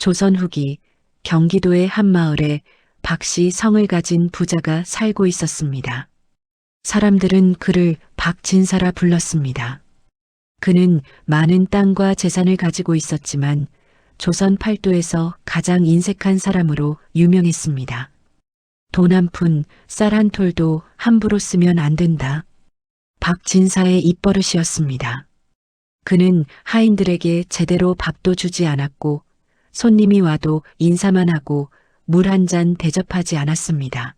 조선 후기 경기도의 한 마을에 박씨 성을 가진 부자가 살고 있었습니다. 사람들은 그를 박진사라 불렀습니다. 그는 많은 땅과 재산을 가지고 있었지만 조선 팔도에서 가장 인색한 사람으로 유명했습니다. 돈 한 푼, 쌀 한 톨도 함부로 쓰면 안 된다. 박진사의 입버릇이었습니다. 그는 하인들에게 제대로 밥도 주지 않았고 손님이 와도 인사만 하고 물 한 잔 대접하지 않았습니다.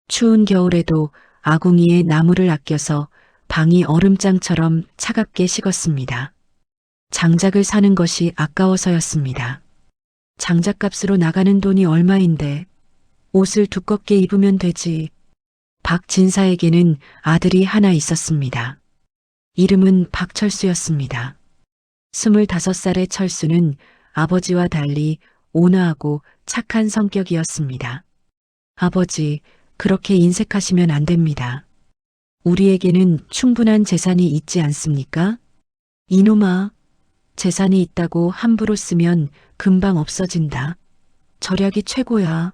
추운 겨울에도 아궁이에 나무를 아껴서 방이 얼음장처럼 차갑게 식었습니다. 장작을 사는 것이 아까워서였습니다. 장작값으로 나가는 돈이 얼마인데 옷을 두껍게 입으면 되지. 박진사에게는 아들이 하나 있었습니다. 이름은 박철수였습니다. 25살의 철수는 아버지와 달리 온화하고 착한 성격이었습니다. 아버지, 그렇게 인색하시면 안 됩니다. 우리에게는 충분한 재산이 있지 않습니까? 이놈아, 재산이 있다고 함부로 쓰면 금방 없어진다. 절약이 최고야.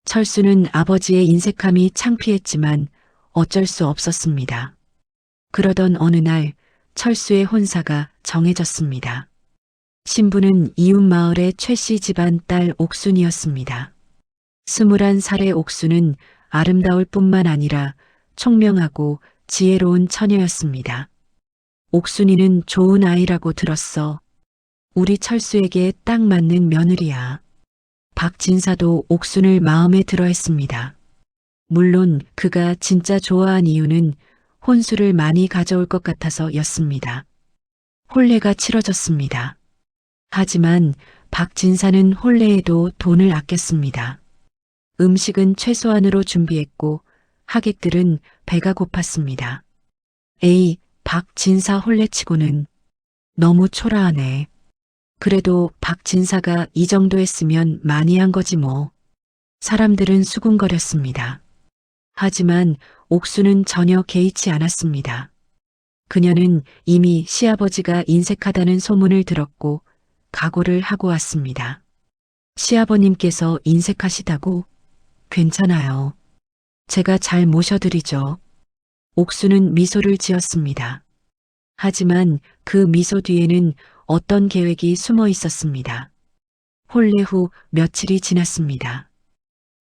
철수는 아버지의 인색함이 창피했지만 어쩔 수 없었습니다. 그러던 어느 날 철수의 혼사가 정해졌습니다. 신부는 이웃 마을의 최씨 집안 딸 옥순이었습니다. 21살의 옥순은 아름다울 뿐만 아니라 총명하고 지혜로운 처녀였습니다. 옥순이는 좋은 아이라고 들었어. 우리 철수에게 딱 맞는 며느리야. 박진사도 옥순을 마음에 들어 했습니다. 물론 그가 진짜 좋아한 이유는 혼수를 많이 가져올 것 같아서였습니다. 혼례가 치러졌습니다. 하지만 박진사는 혼례에도 돈을 아꼈습니다. 음식은 최소한으로 준비했고 하객들은 배가 고팠습니다. 에이, 박진사 혼례치고는 너무 초라하네. 그래도 박진사가 이 정도 했으면 많이 한 거지 뭐. 사람들은 수군거렸습니다. 하지만 옥수는 전혀 개의치 않았습니다. 그녀는 이미 시아버지가 인색하다는 소문을 들었고 각오를 하고 왔습니다. 시아버님께서 인색하시다고? 괜찮아요. 제가 잘 모셔드리죠. 옥수는 미소를 지었습니다. 하지만 그 미소 뒤에는 어떤 계획이 숨어 있었습니다. 혼례 후 며칠이 지났습니다.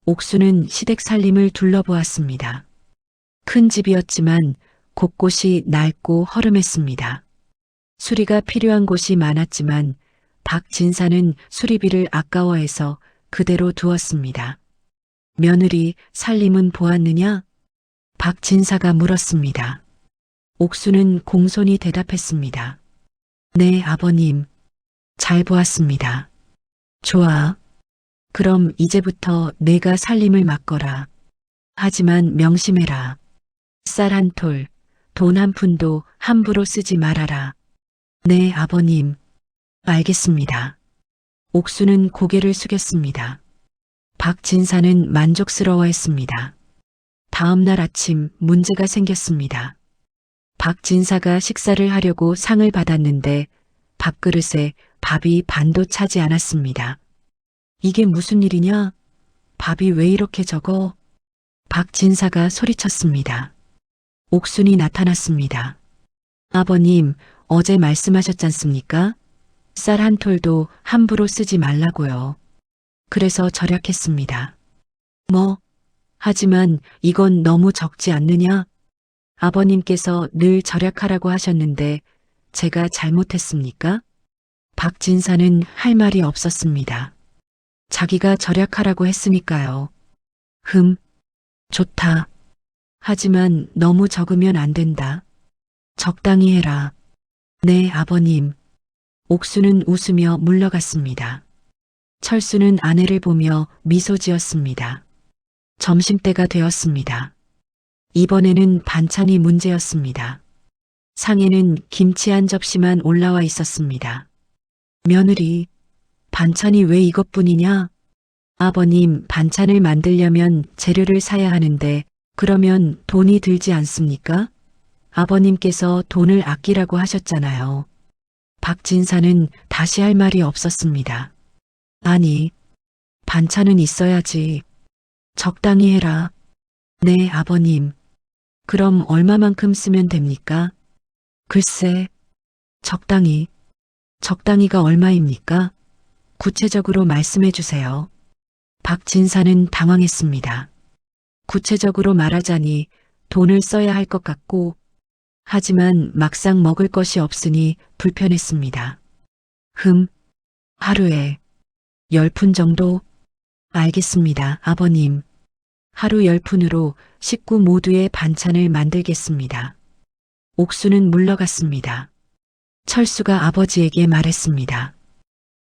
옥수는 시댁 살림을 둘러보았습니다. 큰 집이었지만 곳곳이 낡고 허름했습니다. 수리가 필요한 곳이 많았지만 박진사는 수리비를 아까워해서 그대로 두었습니다. 며느리, 살림은 보았느냐? 박진사가 물었습니다. 옥수는 공손히 대답했습니다. 네, 아버님. 잘 보았습니다. 좋아. 그럼 이제부터 내가 살림을 맡거라. 하지만 명심해라. 쌀 한 톨, 돈 한 푼도 함부로 쓰지 말아라. 네, 아버님. 알겠습니다. 옥수는 고개를 숙였습니다. 박진사는 만족스러워했습니다. 다음 날 아침 문제가 생겼습니다. 박진사가 식사를 하려고 상을 받았는데 밥그릇에 밥이 반도 차지 않았습니다. 이게 무슨 일이냐? 밥이 왜 이렇게 적어? 박진사가 소리쳤습니다. 옥순이 나타났습니다. 아버님, 어제 말씀하셨잖습니까? 쌀 한 톨도 함부로 쓰지 말라고요. 그래서 절약했습니다. 뭐? 하지만 이건 너무 적지 않느냐? 아버님께서 늘 절약하라고 하셨는데 제가 잘못했습니까? 박진사는 할 말이 없었습니다. 자기가 절약하라고 했으니까요. 좋다. 하지만 너무 적으면 안 된다. 적당히 해라. 네, 아버님. 옥수는 웃으며 물러갔습니다. 철수는 아내를 보며 미소 지었습니다. 점심때가 되었습니다. 이번에는 반찬이 문제였습니다. 상에는 김치 한 접시만 올라와 있었습니다. 며느리, 반찬이 왜 이것뿐이냐? 아버님, 반찬을 만들려면 재료를 사야 하는데 그러면 돈이 들지 않습니까? 아버님께서 돈을 아끼라고 하셨잖아요. 박진사는 다시 할 말이 없었습니다. 아니, 반찬은 있어야지. 적당히 해라. 네, 아버님. 그럼 얼마만큼 쓰면 됩니까? 글쎄, 적당히. 적당히가 얼마입니까? 구체적으로 말씀해 주세요. 박진사는 당황했습니다. 구체적으로 말하자니 돈을 써야 할 것 같고, 하지만 막상 먹을 것이 없으니 불편했습니다. 하루에 10푼 정도? 알겠습니다, 아버님. 하루 10푼으로 식구 모두의 반찬을 만들겠습니다. 옥수는 물러갔습니다. 철수가 아버지에게 말했습니다.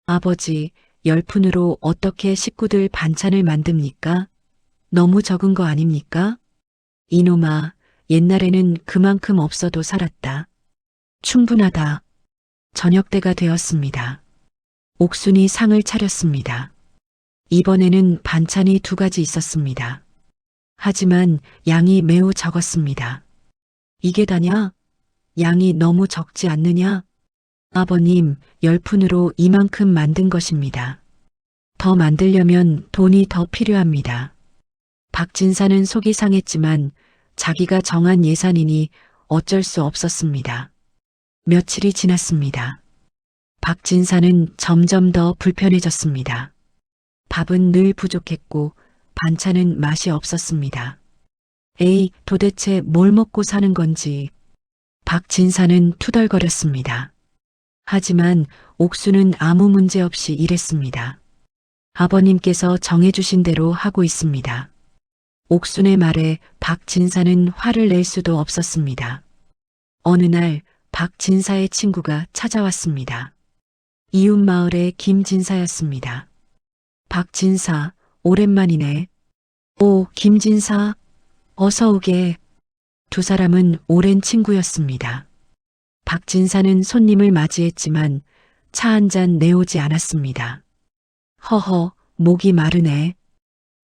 아버지, 10푼으로 어떻게 식구들 반찬을 만듭니까? 너무 적은 거 아닙니까? 이놈아, 옛날에는 그만큼 없어도 살았다. 충분하다. 저녁때가 되었습니다. 옥순이 상을 차렸습니다. 이번에는 반찬이 2가지 있었습니다. 하지만 양이 매우 적었습니다. 이게 다냐? 양이 너무 적지 않느냐? 아버님, 10푼으로 이만큼 만든 것입니다. 더 만들려면 돈이 더 필요합니다. 박진사는 속이 상했지만 자기가 정한 예산이니 어쩔 수 없었습니다. 며칠이 지났습니다. 박진사는 점점 더 불편해졌습니다. 밥은 늘 부족했고 반찬은 맛이 없었습니다. 에이, 도대체 뭘 먹고 사는 건지. 박진사는 투덜거렸습니다. 하지만 옥수는 아무 문제 없이 일했습니다. 아버님께서 정해주신 대로 하고 있습니다. 옥순의 말에 박진사는 화를 낼 수도 없었습니다. 어느 날 박진사의 친구가 찾아왔습니다. 이웃 마을의 김진사였습니다. 박진사, 오랜만이네. 오, 김진사, 어서 오게. 2 사람은 오랜 친구였습니다. 박진사는 손님을 맞이했지만 차 한 잔 내오지 않았습니다. 허허, 목이 마르네.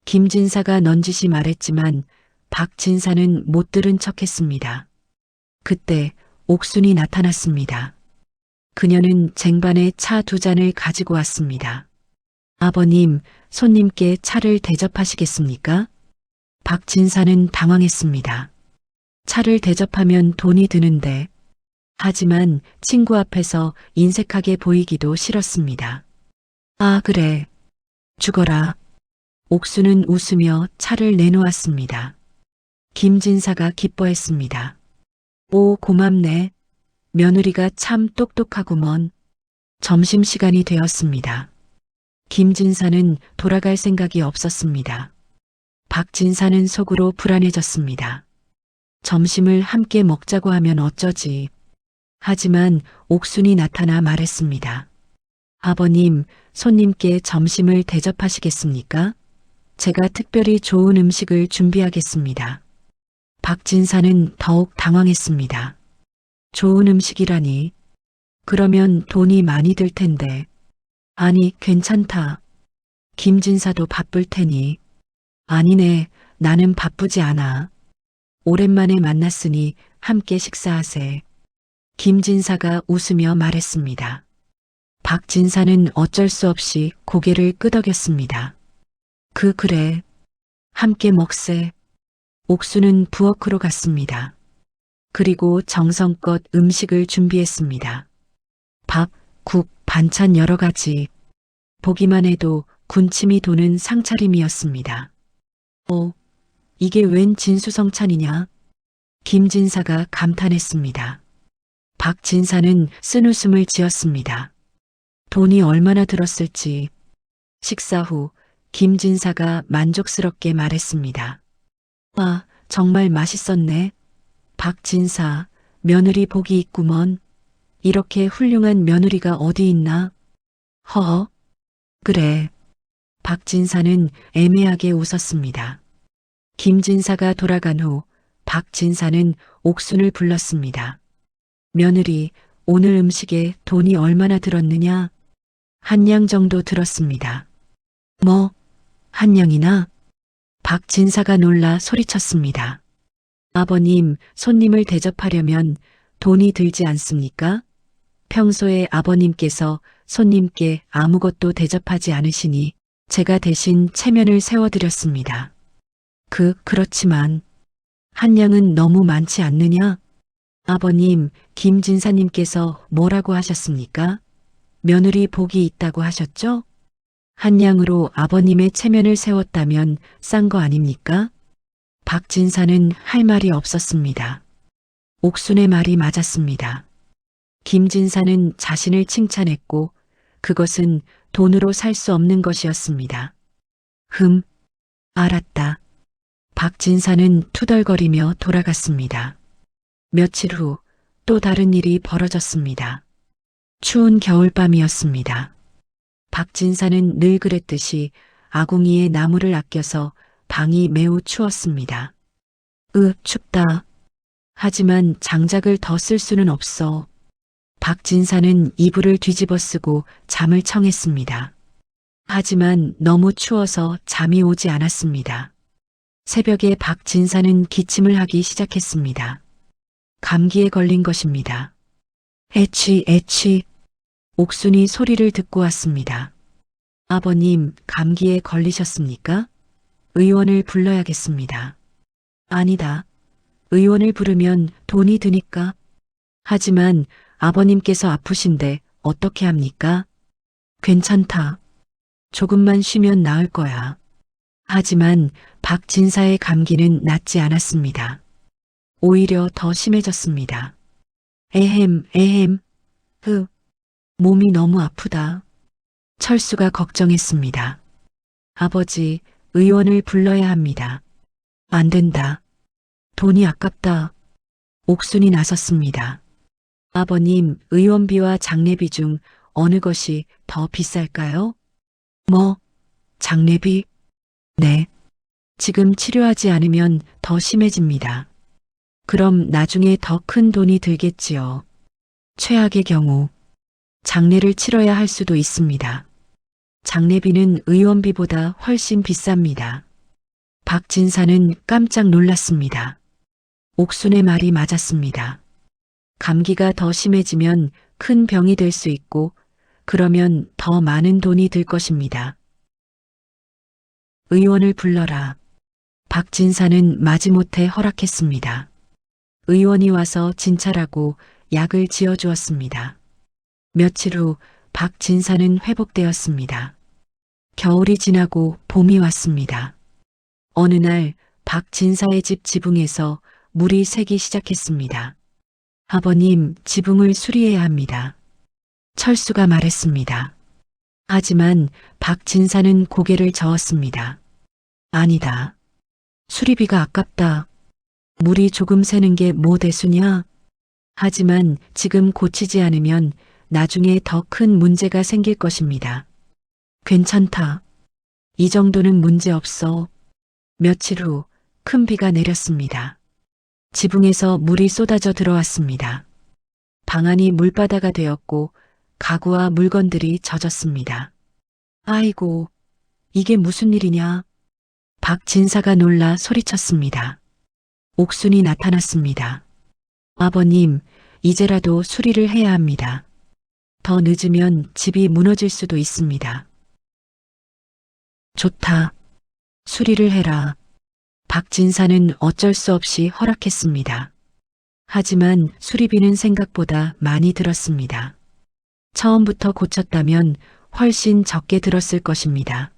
김진사가 넌지시 말했지만 박진사는 못 들은 척했습니다. 그때 옥순이 나타났습니다. 그녀는 쟁반에 차 2잔을 가지고 왔습니다. 아버님, 손님께 차를 대접하시겠습니까? 박진사는 당황했습니다. 차를 대접하면 돈이 드는데, 하지만 친구 앞에서 인색하게 보이기도 싫었습니다. 아, 그래. 죽어라. 옥수는 웃으며 차를 내놓았습니다. 김진사가 기뻐했습니다. 오, 고맙네. 며느리가 참 똑똑하구먼. 점심시간이 되었습니다. 김진사는 돌아갈 생각이 없었습니다. 박진사는 속으로 불안해졌습니다. 점심을 함께 먹자고 하면 어쩌지. 하지만 옥순이 나타나 말했습니다. 아버님, 손님께 점심을 대접하시겠습니까? 제가 특별히 좋은 음식을 준비하겠습니다. 박진사는 더욱 당황했습니다. 좋은 음식이라니. 그러면 돈이 많이 들 텐데. 아니, 괜찮다. 김진사도 바쁠 테니. 아니네, 나는 바쁘지 않아. 오랜만에 만났으니 함께 식사하세. 김진사가 웃으며 말했습니다. 박진사는 어쩔 수 없이 고개를 끄덕였습니다. 그래. 함께 먹세. 옥수는 부엌으로 갔습니다. 그리고 정성껏 음식을 준비했습니다. 밥, 국, 반찬 여러 가지. 보기만 해도 군침이 도는 상차림이었습니다. 이게 웬 진수성찬이냐? 김진사가 감탄했습니다. 박진사는 쓴웃음을 지었습니다. 돈이 얼마나 들었을지. 식사 후 김진사가 만족스럽게 말했습니다. 아, 정말 맛있었네. 박진사, 며느리 복이 있구먼. 이렇게 훌륭한 며느리가 어디 있나? 허허. 그래. 박진사는 애매하게 웃었습니다. 김진사가 돌아간 후 박진사는 옥순을 불렀습니다. 며느리, 오늘 음식에 돈이 얼마나 들었느냐? 1냥 정도 들었습니다. 뭐, 1냥이나? 박진사가 놀라 소리쳤습니다. 아버님, 손님을 대접하려면 돈이 들지 않습니까? 평소에 아버님께서 손님께 아무것도 대접하지 않으시니 제가 대신 체면을 세워드렸습니다. 그렇지만 한 양은 너무 많지 않느냐? 아버님, 김 진사님께서 뭐라고 하셨습니까? 며느리 복이 있다고 하셨죠? 한 양으로 아버님의 체면을 세웠다면 싼 거 아닙니까? 박 진사는 할 말이 없었습니다. 옥순의 말이 맞았습니다. 김 진사는 자신을 칭찬했고 그것은 돈으로 살 수 없는 것이었습니다. 알았다. 박 진사는 투덜거리며 돌아갔습니다. 며칠 후 또 다른 일이 벌어졌습니다. 추운 겨울밤이었습니다. 박 진사는 늘 그랬듯이 아궁이에 나무를 아껴서 방이 매우 추웠습니다. 춥다. 하지만 장작을 더 쓸 수는 없어. 박 진사는 이불을 뒤집어 쓰고 잠을 청했습니다. 하지만 너무 추워서 잠이 오지 않았습니다. 새벽에 박 진사는 기침을 하기 시작했습니다. 감기에 걸린 것입니다. 애취. 옥순이 소리를 듣고 왔습니다. 아버님, 감기에 걸리셨습니까? 의원을 불러야겠습니다. 아니다. 의원을 부르면 돈이 드니까. 하지만 아버님께서 아프신데 어떻게 합니까? 괜찮다. 조금만 쉬면 나을 거야. 하지만 박 진사의 감기는 낫지 않았습니다. 오히려 더 심해졌습니다. 에헴. 몸이 너무 아프다. 철수가 걱정했습니다. 아버지, 의원을 불러야 합니다. 안 된다. 돈이 아깝다. 옥순이 나섰습니다. 아버님, 의원비와 장례비 중 어느 것이 더 비쌀까요? 장례비? 네. 지금 치료하지 않으면 더 심해집니다. 그럼 나중에 더 큰 돈이 들겠지요. 최악의 경우 장례를 치러야 할 수도 있습니다. 장례비는 의원비보다 훨씬 비쌉니다. 박 진사는 깜짝 놀랐습니다. 옥순의 말이 맞았습니다. 감기가 더 심해지면 큰 병이 될 수 있고 그러면 더 많은 돈이 들 것입니다. 의원을 불러라. 박 진사는 마지못해 허락했습니다. 의원이 와서 진찰하고 약을 지어주었습니다. 며칠 후 박 진사는 회복되었습니다. 겨울이 지나고 봄이 왔습니다. 어느 날 박 진사의 집 지붕에서 물이 새기 시작했습니다. 아버님, 지붕을 수리해야 합니다. 철수가 말했습니다. 하지만 박 진사는 고개를 저었습니다. 아니다. 수리비가 아깝다. 물이 조금 새는 게 뭐 대수냐? 하지만 지금 고치지 않으면 나중에 더 큰 문제가 생길 것입니다. 괜찮다. 이 정도는 문제 없어. 며칠 후 큰 비가 내렸습니다. 지붕에서 물이 쏟아져 들어왔습니다. 방 안이 물바다가 되었고 가구와 물건들이 젖었습니다. 아이고, 이게 무슨 일이냐? 박 진사가 놀라 소리쳤습니다. 옥순이 나타났습니다. 아버님, 이제라도 수리를 해야 합니다. 더 늦으면 집이 무너질 수도 있습니다. 좋다. 수리를 해라. 박 진사는 어쩔 수 없이 허락했습니다. 하지만 수리비는 생각보다 많이 들었습니다. 처음부터 고쳤다면 훨씬 적게 들었을 것입니다.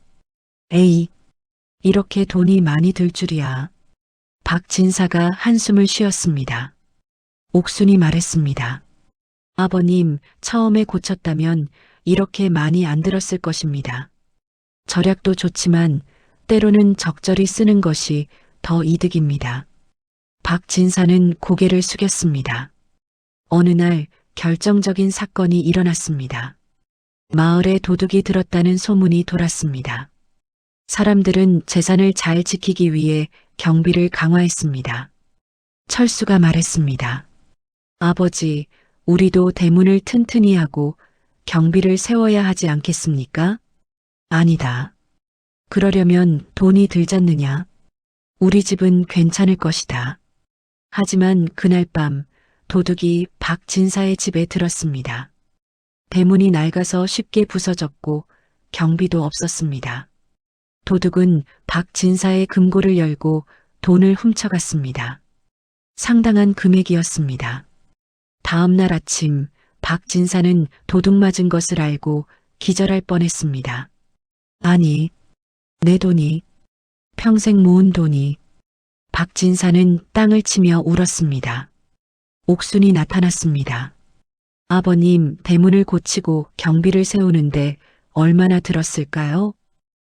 에이, 이렇게 돈이 많이 들 줄이야. 박 진사가 한숨을 쉬었습니다. 옥순이 말했습니다. 아버님, 처음에 고쳤다면 이렇게 많이 안 들었을 것입니다. 절약도 좋지만 때로는 적절히 쓰는 것이 더 이득입니다. 박 진사는 고개를 숙였습니다. 어느 날 결정적인 사건이 일어났습니다. 마을에 도둑이 들었다는 소문이 돌았습니다. 사람들은 재산을 잘 지키기 위해 경비를 강화했습니다. 철수가 말했습니다. 아버지, 우리도 대문을 튼튼히 하고 경비를 세워야 하지 않겠습니까? 아니다. 그러려면 돈이 들잖느냐? 우리 집은 괜찮을 것이다. 하지만 그날 밤 도둑이 박 진사의 집에 들었습니다. 대문이 낡아서 쉽게 부서졌고 경비도 없었습니다. 도둑은 박 진사의 금고를 열고 돈을 훔쳐갔습니다. 상당한 금액이었습니다. 다음 날 아침 박 진사는 도둑 맞은 것을 알고 기절할 뻔했습니다. 아니, 내 돈이, 평생 모은 돈이. 박 진사는 땅을 치며 울었습니다. 옥순이 나타났습니다. 아버님, 대문을 고치고 경비를 세우는데 얼마나 들었을까요?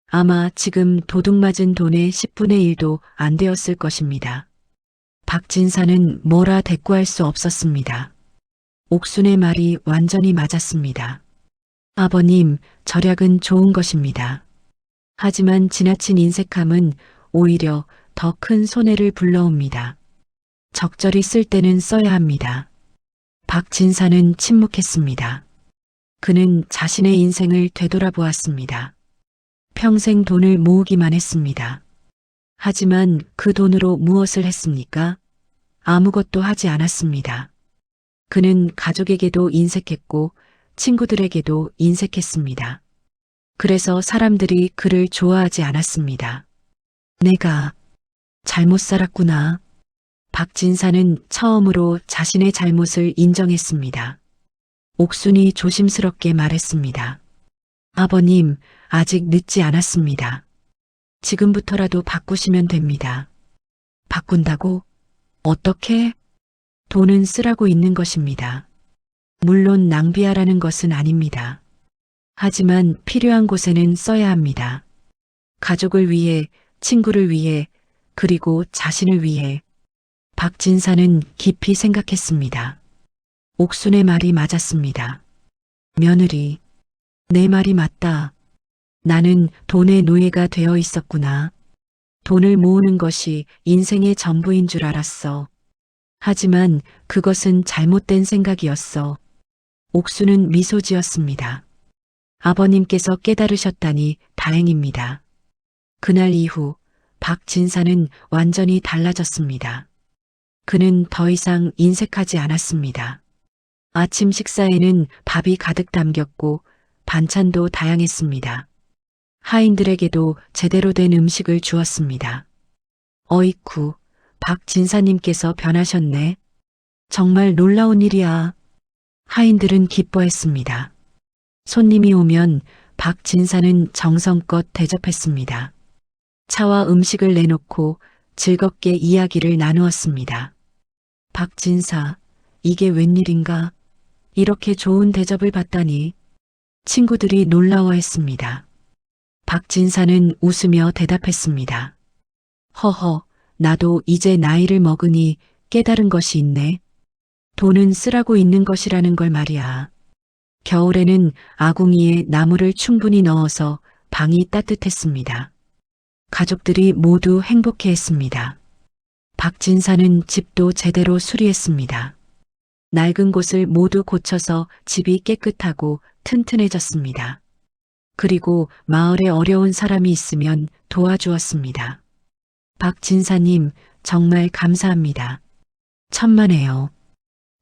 아마 지금 도둑 맞은 돈의 10분의 1도 안 되었을 것입니다. 박진사는 뭐라 대꾸할 수 없었습니다. 옥순의 말이 완전히 맞았습니다. 아버님, 절약은 좋은 것입니다. 하지만 지나친 인색함은 오히려 더 큰 손해를 불러옵니다. 적절히 쓸 때는 써야 합니다. 박진사는 침묵했습니다. 그는 자신의 인생을 되돌아보았습니다. 평생 돈을 모으기만 했습니다. 하지만 그 돈으로 무엇을 했습니까? 아무것도 하지 않았습니다. 그는 가족에게도 인색했고 친구들에게도 인색했습니다. 그래서 사람들이 그를 좋아하지 않았습니다. 내가 잘못 살았구나. 박진사는 처음으로 자신의 잘못을 인정했습니다. 옥순이 조심스럽게 말했습니다. 아버님, 아직 늦지 않았습니다. 지금부터라도 바꾸시면 됩니다. 바꾼다고? 어떻게? 돈은 쓰라고 있는 것입니다. 물론 낭비하라는 것은 아닙니다. 하지만 필요한 곳에는 써야 합니다. 가족을 위해, 친구를 위해, 그리고 자신을 위해. 박진사는 깊이 생각했습니다. 옥순의 말이 맞았습니다. 며느리, 내 말이 맞다. 나는 돈의 노예가 되어 있었구나. 돈을 모으는 것이 인생의 전부인 줄 알았어. 하지만 그것은 잘못된 생각이었어. 옥수는 미소 지었습니다. 아버님께서 깨달으셨다니 다행입니다. 그날 이후 박진사는 완전히 달라졌습니다. 그는 더 이상 인색하지 않았습니다. 아침 식사에는 밥이 가득 담겼고 반찬도 다양했습니다. 하인들에게도 제대로 된 음식을 주었습니다. 어이쿠, 박 진사님께서 변하셨네. 정말 놀라운 일이야. 하인들은 기뻐했습니다. 손님이 오면 박 진사는 정성껏 대접했습니다. 차와 음식을 내놓고 즐겁게 이야기를 나누었습니다. 박 진사, 이게 웬일인가? 이렇게 좋은 대접을 받다니. 친구들이 놀라워했습니다. 박진사는 웃으며 대답했습니다. 허허, 나도 이제 나이를 먹으니 깨달은 것이 있네. 돈은 쓰라고 있는 것이라는 걸 말이야. 겨울에는 아궁이에 나무를 충분히 넣어서 방이 따뜻했습니다. 가족들이 모두 행복해했습니다. 박진사는 집도 제대로 수리했습니다. 낡은 곳을 모두 고쳐서 집이 깨끗하고 튼튼해졌습니다. 그리고 마을에 어려운 사람이 있으면 도와주었습니다. 박진사님, 정말 감사합니다. 천만에요.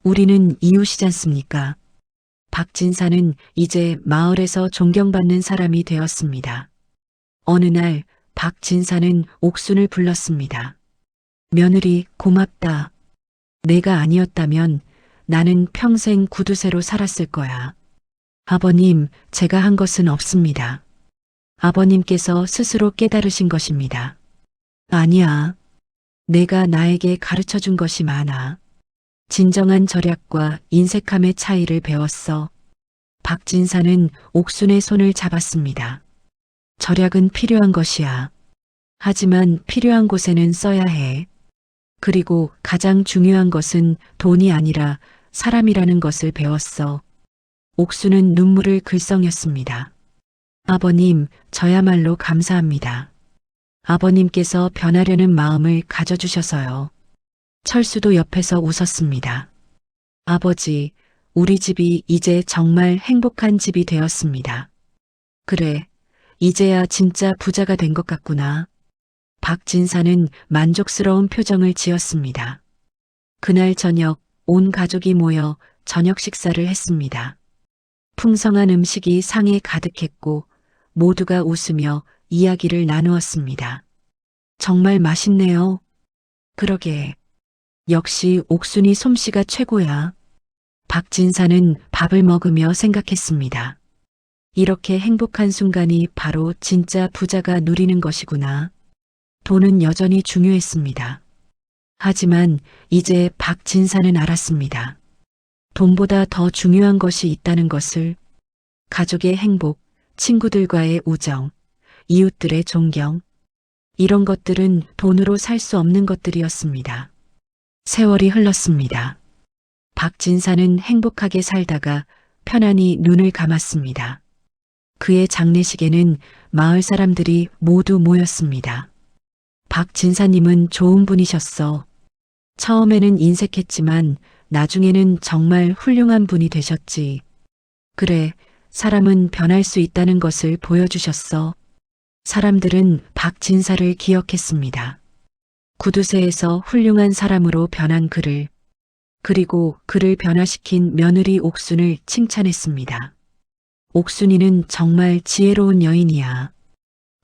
우리는 이웃이지 않습니까? 박진사는 이제 마을에서 존경받는 사람이 되었습니다. 어느 날 박진사는 옥순을 불렀습니다. 며느리, 고맙다. 내가 아니었다면 나는 평생 구두쇠로 살았을 거야. 아버님, 제가 한 것은 없습니다. 아버님께서 스스로 깨달으신 것입니다. 아니야. 내가 나에게 가르쳐 준 것이 많아. 진정한 절약과 인색함의 차이를 배웠어. 박진사는 옥순의 손을 잡았습니다. 절약은 필요한 것이야. 하지만 필요한 곳에는 써야 해. 그리고 가장 중요한 것은 돈이 아니라 사람이라는 것을 배웠어. 옥수는 눈물을 글썽였습니다. 아버님, 저야말로 감사합니다. 아버님께서 변하려는 마음을 가져주셔서요. 철수도 옆에서 웃었습니다. 아버지, 우리 집이 이제 정말 행복한 집이 되었습니다. 그래, 이제야 진짜 부자가 된 것 같구나. 박진사는 만족스러운 표정을 지었습니다. 그날 저녁 온 가족이 모여 저녁 식사를 했습니다. 풍성한 음식이 상에 가득했고 모두가 웃으며 이야기를 나누었습니다. 정말 맛있네요. 그러게. 역시 옥순이 솜씨가 최고야. 박진사는 밥을 먹으며 생각했습니다. 이렇게 행복한 순간이 바로 진짜 부자가 누리는 것이구나. 돈은 여전히 중요했습니다. 하지만 이제 박진사는 알았습니다. 돈보다 더 중요한 것이 있다는 것을. 가족의 행복, 친구들과의 우정, 이웃들의 존경. 이런 것들은 돈으로 살 수 없는 것들이었습니다. 세월이 흘렀습니다. 박진사는 행복하게 살다가 편안히 눈을 감았습니다. 그의 장례식에는 마을 사람들이 모두 모였습니다. 박진사님은 좋은 분이셨어. 처음에는 인색했지만 나중에는 정말 훌륭한 분이 되셨지. 그래, 사람은 변할 수 있다는 것을 보여주셨어. 사람들은 박진사를 기억했습니다. 구두쇠에서 훌륭한 사람으로 변한 그를, 그리고 그를 변화시킨 며느리 옥순을 칭찬했습니다. 옥순이는 정말 지혜로운 여인이야.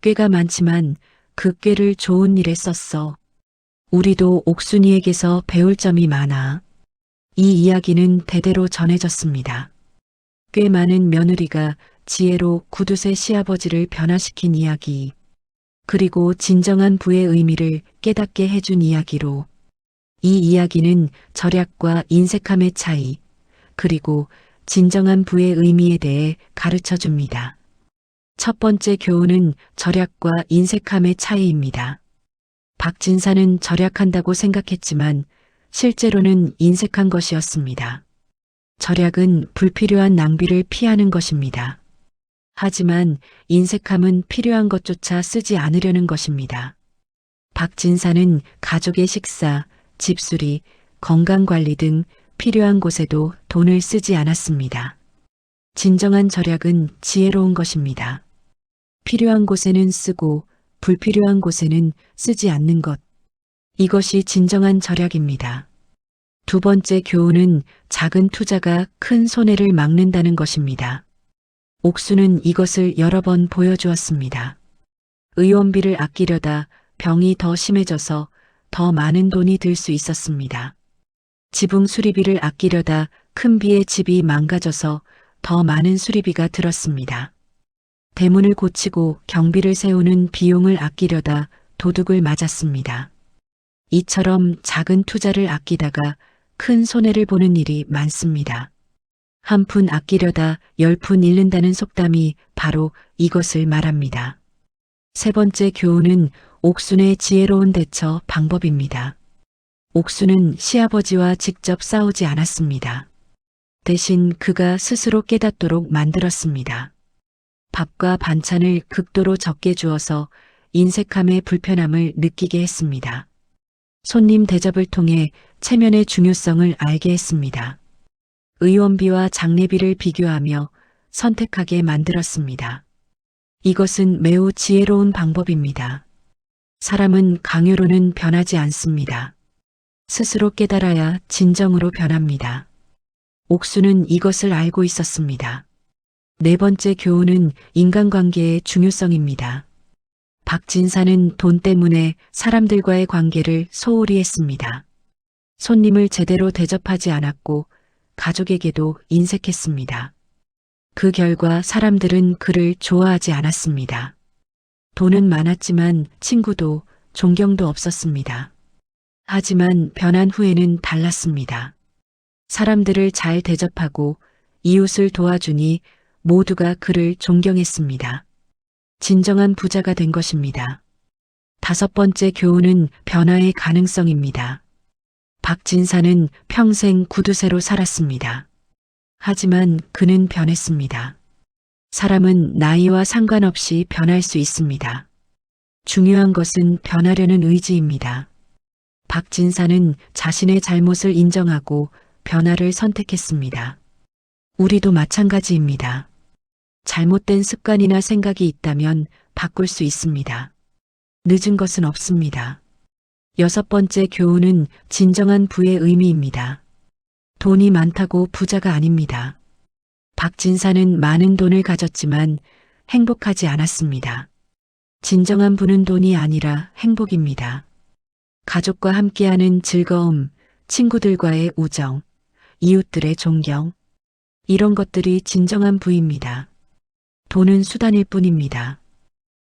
꾀가 많지만 그 꾀를 좋은 일에 썼어. 우리도 옥순이에게서 배울 점이 많아. 이 이야기는 대대로 전해졌습니다. 꽤 많은 며느리가 지혜로 구두쇠 시아버지를 변화시킨 이야기, 그리고 진정한 부의 의미를 깨닫게 해준 이야기로, 이 이야기는 절약과 인색함의 차이, 그리고 진정한 부의 의미에 대해 가르쳐 줍니다. 첫 번째 교훈은 절약과 인색함의 차이입니다. 박진사는 절약한다고 생각했지만 실제로는 인색한 것이었습니다. 절약은 불필요한 낭비를 피하는 것입니다. 하지만 인색함은 필요한 것조차 쓰지 않으려는 것입니다. 박진사는 가족의 식사, 집수리, 건강관리 등 필요한 곳에도 돈을 쓰지 않았습니다. 진정한 절약은 지혜로운 것입니다. 필요한 곳에는 쓰고 불필요한 곳에는 쓰지 않는 것. 이것이 진정한 절약입니다. 두 번째 교훈은 작은 투자가 큰 손해를 막는다는 것입니다. 옥수는 이것을 여러 번 보여주었습니다. 의원비를 아끼려다 병이 더 심해져서 더 많은 돈이 들 수 있었습니다. 지붕 수리비를 아끼려다 큰 비에 집이 망가져서 더 많은 수리비가 들었습니다. 대문을 고치고 경비를 세우는 비용을 아끼려다 도둑을 맞았습니다. 이처럼 작은 투자를 아끼다가 큰 손해를 보는 일이 많습니다. 한 푼 아끼려다 10푼 잃는다는 속담이 바로 이것을 말합니다. 세 번째 교훈은 옥순의 지혜로운 대처 방법입니다. 옥순은 시아버지와 직접 싸우지 않았습니다. 대신 그가 스스로 깨닫도록 만들었습니다. 밥과 반찬을 극도로 적게 주어서 인색함의 불편함을 느끼게 했습니다. 손님 대접을 통해 체면의 중요성을 알게 했습니다. 의원비와 장례비를 비교하며 선택하게 만들었습니다. 이것은 매우 지혜로운 방법입니다. 사람은 강요로는 변하지 않습니다. 스스로 깨달아야 진정으로 변합니다. 옥수는 이것을 알고 있었습니다. 네 번째 교훈은 인간관계의 중요성입니다. 박진사는 돈 때문에 사람들과의 관계를 소홀히 했습니다. 손님을 제대로 대접하지 않았고 가족에게도 인색했습니다. 그 결과 사람들은 그를 좋아하지 않았습니다. 돈은 많았지만 친구도 존경도 없었습니다. 하지만 변한 후에는 달랐습니다. 사람들을 잘 대접하고 이웃을 도와주니 모두가 그를 존경했습니다. 진정한 부자가 된 것입니다. 다섯 번째 교훈은 변화의 가능성입니다. 박진사는 평생 구두쇠로 살았습니다. 하지만 그는 변했습니다. 사람은 나이와 상관없이 변할 수 있습니다. 중요한 것은 변하려는 의지입니다. 박진사는 자신의 잘못을 인정하고 변화를 선택했습니다. 우리도 마찬가지입니다. 잘못된 습관이나 생각이 있다면 바꿀 수 있습니다. 늦은 것은 없습니다. 여섯 번째 교훈은 진정한 부의 의미입니다. 돈이 많다고 부자가 아닙니다. 박진사는 많은 돈을 가졌지만 행복하지 않았습니다. 진정한 부는 돈이 아니라 행복입니다. 가족과 함께하는 즐거움, 친구들과의 우정, 이웃들의 존경, 이런 것들이 진정한 부입니다. 돈은 수단일 뿐입니다.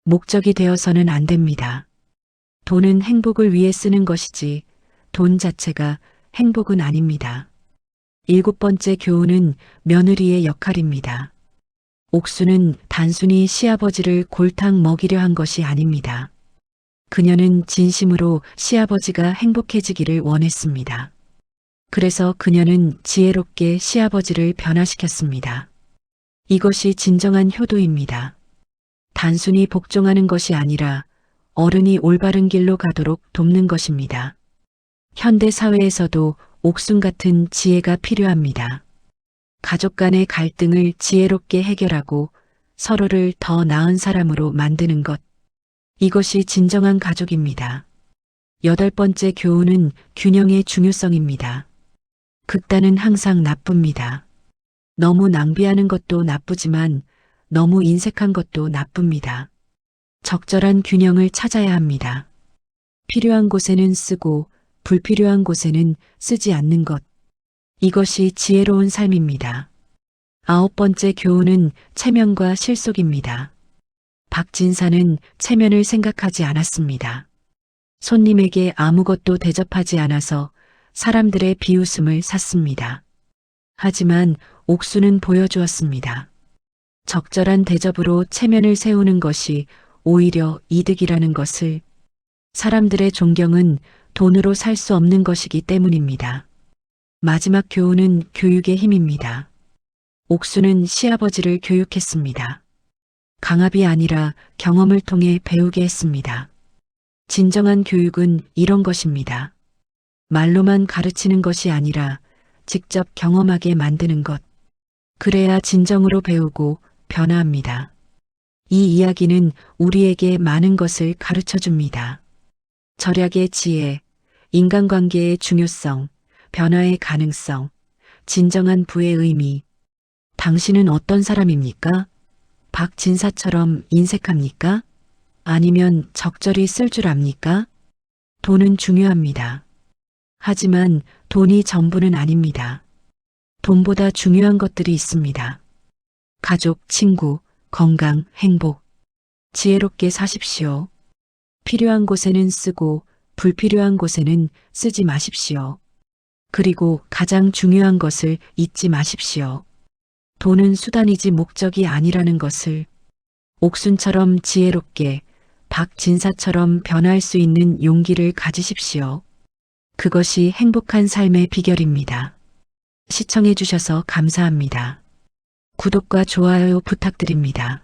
목적이 되어서는 안 됩니다. 돈은 행복을 위해 쓰는 것이지 돈 자체가 행복은 아닙니다. 7번째 교훈은 며느리의 역할입니다. 옥수는 단순히 시아버지를 골탕 먹이려 한 것이 아닙니다. 그녀는 진심으로 시아버지가 행복해지기를 원했습니다. 그래서 그녀는 지혜롭게 시아버지를 변화시켰습니다. 이것이 진정한 효도입니다. 단순히 복종하는 것이 아니라 어른이 올바른 길로 가도록 돕는 것입니다. 현대 사회에서도 옥순 같은 지혜가 필요합니다. 가족 간의 갈등을 지혜롭게 해결하고 서로를 더 나은 사람으로 만드는 것. 이것이 진정한 가족입니다. 8번째 교훈은 균형의 중요성입니다. 극단은 항상 나쁩니다. 너무 낭비하는 것도 나쁘지만 너무 인색한 것도 나쁩니다. 적절한 균형을 찾아야 합니다. 필요한 곳에는 쓰고 불필요한 곳에는 쓰지 않는 것. 이것이 지혜로운 삶입니다. 9번째 교훈은 체면과 실속입니다. 박진사는 체면을 생각하지 않았습니다. 손님에게 아무것도 대접하지 않아서 사람들의 비웃음을 샀습니다. 하지만 옥수는 보여주었습니다. 적절한 대접으로 체면을 세우는 것이 오히려 이득이라는 것을. 사람들의 존경은 돈으로 살 수 없는 것이기 때문입니다. 마지막 교훈은 교육의 힘입니다. 옥수는 시아버지를 교육했습니다. 강압이 아니라 경험을 통해 배우게 했습니다. 진정한 교육은 이런 것입니다. 말로만 가르치는 것이 아니라 직접 경험하게 만드는 것. 그래야 진정으로 배우고 변화합니다. 이 이야기는 우리에게 많은 것을 가르쳐 줍니다. 절약의 지혜, 인간관계의 중요성, 변화의 가능성, 진정한 부의 의미. 당신은 어떤 사람입니까? 박진사처럼 인색합니까? 아니면 적절히 쓸 줄 압니까? 돈은 중요합니다. 하지만 돈이 전부는 아닙니다. 돈보다 중요한 것들이 있습니다. 가족, 친구, 건강, 행복. 지혜롭게 사십시오. 필요한 곳에는 쓰고 불필요한 곳에는 쓰지 마십시오. 그리고 가장 중요한 것을 잊지 마십시오. 돈은 수단이지 목적이 아니라는 것을. 옥순처럼 지혜롭게, 박진사처럼 변할 수 있는 용기를 가지십시오. 그것이 행복한 삶의 비결입니다. 시청해 주셔서 감사합니다. 구독과 좋아요 부탁드립니다.